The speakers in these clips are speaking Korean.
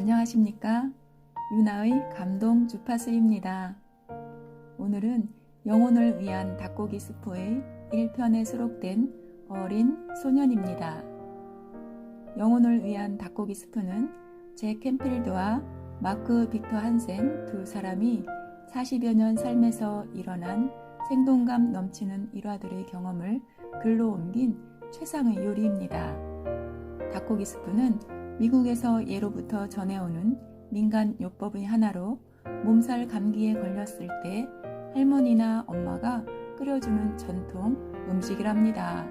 안녕하십니까? 유나의 감동 주파수입니다. 오늘은 영혼을 위한 닭고기 스프의 1편에 수록된 어린 소년입니다. 영혼을 위한 닭고기 스프는 잭 캔필드와 마크 빅터 한센 두 사람이 40여 년 삶에서 일어난 생동감 넘치는 일화들의 경험을 글로 옮긴 최상의 요리입니다. 닭고기 스프는 미국에서 예로부터 전해오는 민간 요법의 하나로 몸살 감기에 걸렸을 때 할머니나 엄마가 끓여주는 전통 음식이랍니다.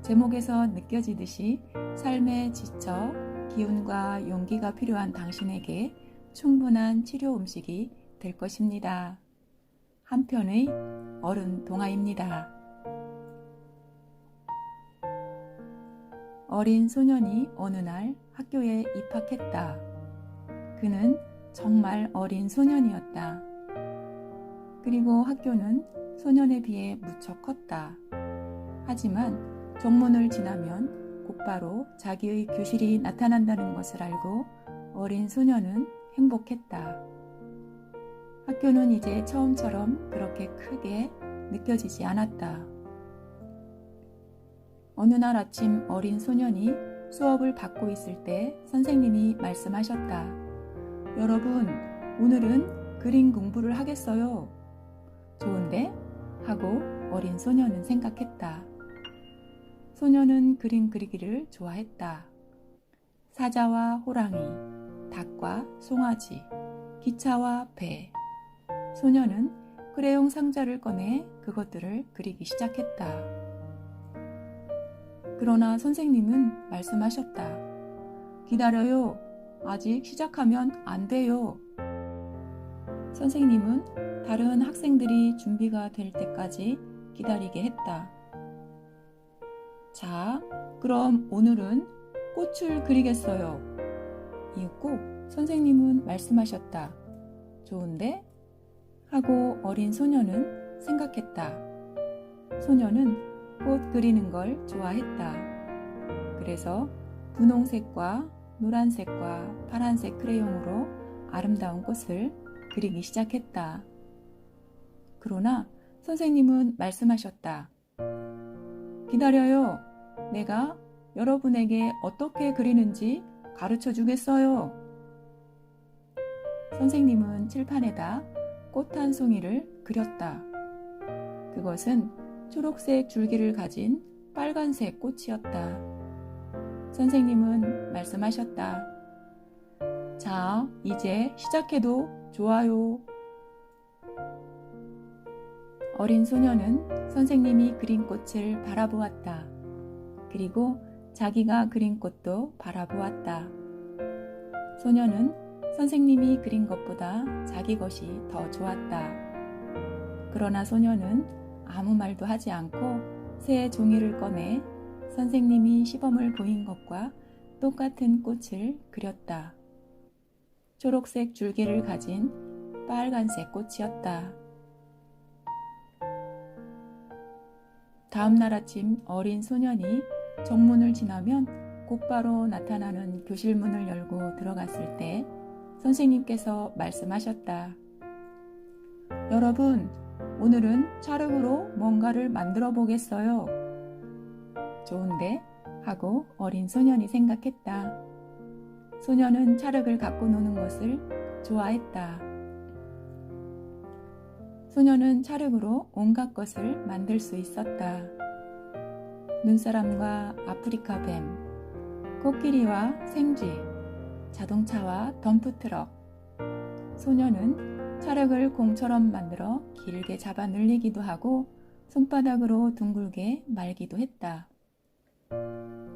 제목에서 느껴지듯이 삶에 지쳐 기운과 용기가 필요한 당신에게 충분한 치료 음식이 될 것입니다. 한편의 어른 동화입니다. 어린 소년이 어느 날 학교에 입학했다. 그는 정말 어린 소년이었다. 그리고 학교는 소년에 비해 무척 컸다. 하지만 정문을 지나면 곧바로 자기의 교실이 나타난다는 것을 알고 어린 소년은 행복했다. 학교는 이제 처음처럼 그렇게 크게 느껴지지 않았다. 어느 날 아침 어린 소년이 수업을 받고 있을 때 선생님이 말씀하셨다. 여러분, 오늘은 그림 공부를 하겠어요. 좋은데? 하고 어린 소년은 생각했다. 소년은 그림 그리기를 좋아했다. 사자와 호랑이, 닭과 송아지, 기차와 배. 소년은 크레용 상자를 꺼내 그것들을 그리기 시작했다. 그러나 선생님은 말씀하셨다. 기다려요. 아직 시작하면 안 돼요. 선생님은 다른 학생들이 준비가 될 때까지 기다리게 했다. 자, 그럼 오늘은 꽃을 그리겠어요. 이윽고 선생님은 말씀하셨다. 좋은데? 하고 어린 소년은 생각했다. 소년은 꽃 그리는 걸 좋아했다. 그래서 분홍색과 노란색과 파란색 크레용으로 아름다운 꽃을 그리기 시작했다. 그러나 선생님은 말씀하셨다. 기다려요. 내가 여러분에게 어떻게 그리는지 가르쳐 주겠어요. 선생님은 칠판에다 꽃 한 송이를 그렸다. 그것은 초록색 줄기를 가진 빨간색 꽃이었다. 선생님은 말씀하셨다. 자, 이제 시작해도 좋아요. 어린 소년은 선생님이 그린 꽃을 바라보았다. 그리고 자기가 그린 꽃도 바라보았다. 소년은 선생님이 그린 것보다 자기 것이 더 좋았다. 그러나 소년은 아무 말도 하지 않고 새 종이를 꺼내 선생님이 시범을 보인 것과 똑같은 꽃을 그렸다. 초록색 줄기를 가진 빨간색 꽃이었다. 다음 날 아침 어린 소년이 정문을 지나면 곧바로 나타나는 교실 문을 열고 들어갔을 때 선생님께서 말씀하셨다. 여러분, 오늘은 찰흙으로 뭔가를 만들어 보겠어요. 좋은데? 하고 어린 소년이 생각했다. 소년은 찰흙을 갖고 노는 것을 좋아했다. 소년은 찰흙으로 온갖 것을 만들 수 있었다. 눈사람과 아프리카 뱀, 코끼리와 생쥐, 자동차와 덤프트럭. 소년은 찰흙을 공처럼 만들어 길게 잡아 늘리기도 하고 손바닥으로 둥글게 말기도 했다.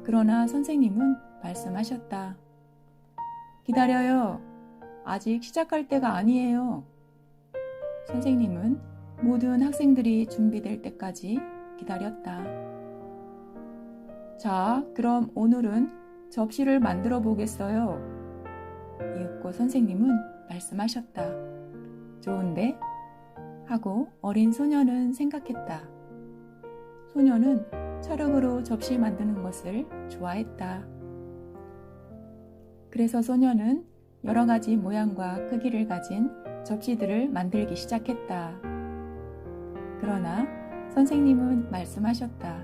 그러나 선생님은 말씀하셨다. 기다려요. 아직 시작할 때가 아니에요. 선생님은 모든 학생들이 준비될 때까지 기다렸다. 자, 그럼 오늘은 접시를 만들어 보겠어요. 이윽고 선생님은 말씀하셨다. 좋은데? 하고 어린 소년은 생각했다. 소년은 찰흙으로 접시 만드는 것을 좋아했다. 그래서 소녀는 여러 가지 모양과 크기를 가진 접시들을 만들기 시작했다. 그러나 선생님은 말씀하셨다.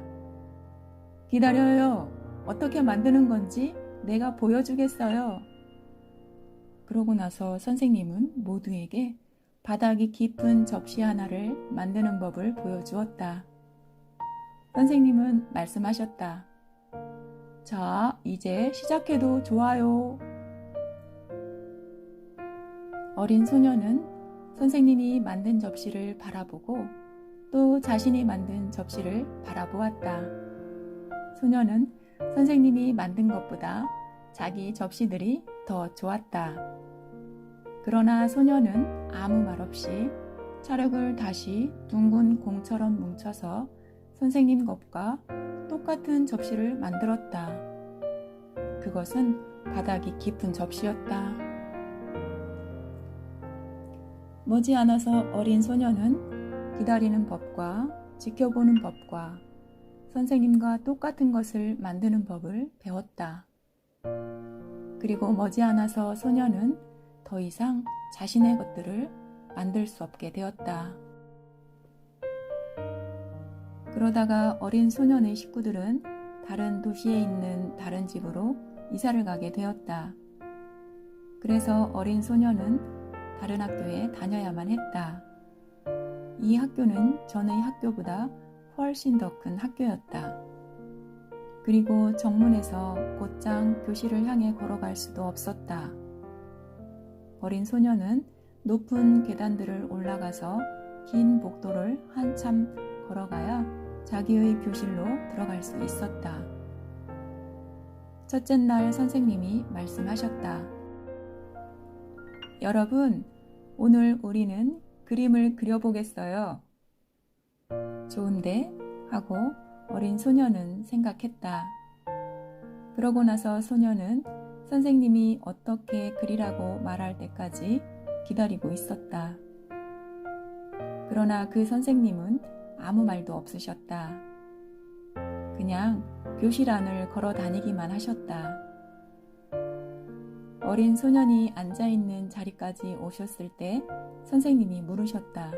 기다려요. 어떻게 만드는 건지 내가 보여주겠어요. 그러고 나서 선생님은 모두에게 바닥이 깊은 접시 하나를 만드는 법을 보여주었다. 선생님은 말씀하셨다. 자, 이제 시작해도 좋아요. 어린 소녀는 선생님이 만든 접시를 바라보고 또 자신이 만든 접시를 바라보았다. 소녀는 선생님이 만든 것보다 자기 접시들이 더 좋았다. 그러나 소녀는 아무 말 없이 찰흙을 다시 둥근 공처럼 뭉쳐서 선생님 것과 똑같은 접시를 만들었다. 그것은 바닥이 깊은 접시였다. 머지않아서 어린 소녀는 기다리는 법과 지켜보는 법과 선생님과 똑같은 것을 만드는 법을 배웠다. 그리고 머지않아서 소녀는 더 이상 자신의 것들을 만들 수 없게 되었다. 그러다가 어린 소년의 식구들은 다른 도시에 있는 다른 집으로 이사를 가게 되었다. 그래서 어린 소년은 다른 학교에 다녀야만 했다. 이 학교는 전의 학교보다 훨씬 더 큰 학교였다. 그리고 정문에서 곧장 교실을 향해 걸어갈 수도 없었다. 어린 소년은 높은 계단들을 올라가서 긴 복도를 한참 걸어가야 자기의 교실로 들어갈 수 있었다. 첫째 날 선생님이 말씀하셨다. 여러분, 오늘 우리는 그림을 그려보겠어요. 좋은데? 하고 어린 소녀는 생각했다. 그러고 나서 소녀는 선생님이 어떻게 그리라고 말할 때까지 기다리고 있었다. 그러나 그 선생님은 아무 말도 없으셨다. 그냥 교실 안을 걸어 다니기만 하셨다. 어린 소년이 앉아있는 자리까지 오셨을 때 선생님이 물으셨다.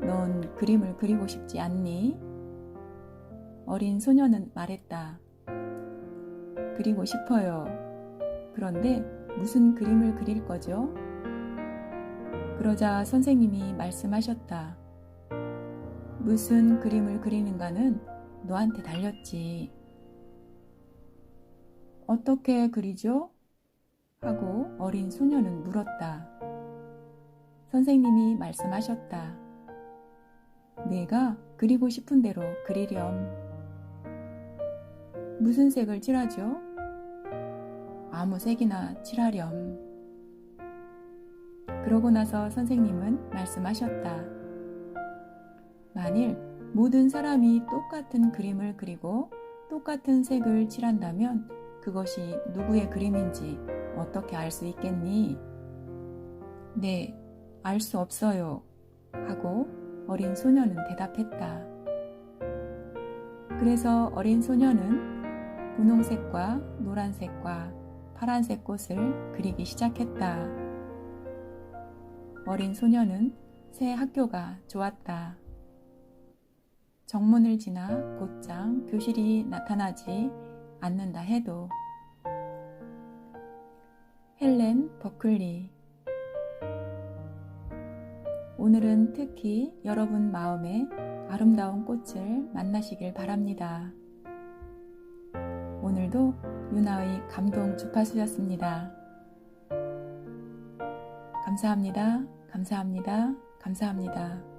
넌 그림을 그리고 싶지 않니? 어린 소년은 말했다. 그리고 싶어요. 그런데 무슨 그림을 그릴 거죠? 그러자 선생님이 말씀하셨다. 무슨 그림을 그리는가는 너한테 달렸지. 어떻게 그리죠? 하고 어린 소녀는 물었다. 선생님이 말씀하셨다. 내가 그리고 싶은 대로 그리렴. 무슨 색을 칠하죠? 아무 색이나 칠하렴. 그러고 나서 선생님은 말씀하셨다. 만일 모든 사람이 똑같은 그림을 그리고 똑같은 색을 칠한다면 그것이 누구의 그림인지 어떻게 알 수 있겠니? 네, 알 수 없어요. 하고 어린 소녀는 대답했다. 그래서 어린 소녀는 분홍색과 노란색과 파란색 꽃을 그리기 시작했다. 어린 소녀는 새 학교가 좋았다. 정문을 지나 곧장 교실이 나타나지 않는다 해도. 헬렌 버클리. 오늘은 특히 여러분 마음에 아름다운 꽃을 만나시길 바랍니다. 오늘도 유나의 감동 주파수였습니다. 감사합니다. 감사합니다. 감사합니다.